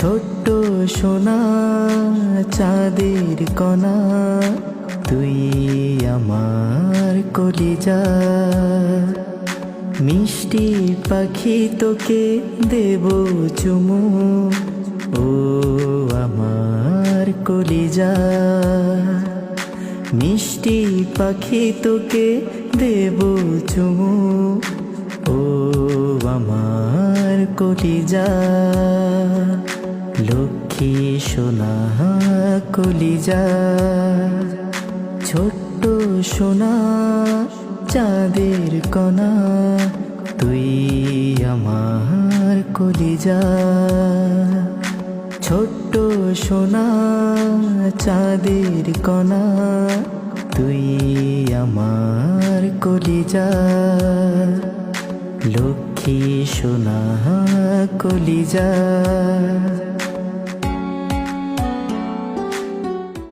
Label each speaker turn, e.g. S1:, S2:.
S1: ছোট্ট সোনা চাঁদের কণা, তুই আমার কলিজা। মিষ্টি পাখি তোকে দেব চুমু, ও আমার কলিজা। মিষ্টি পাখি তোকে দেব চুমু, ও আমার কলিজা। লক্ষ্মী সোনা কলিজা, ছোট্ট সোনা চাঁদের কণা, তুই আমার কলিজা। ছোট্ট সোনা চাঁদের কণা, তুই আমার কলিজা। লক্ষ্মী সোনা কলিজা।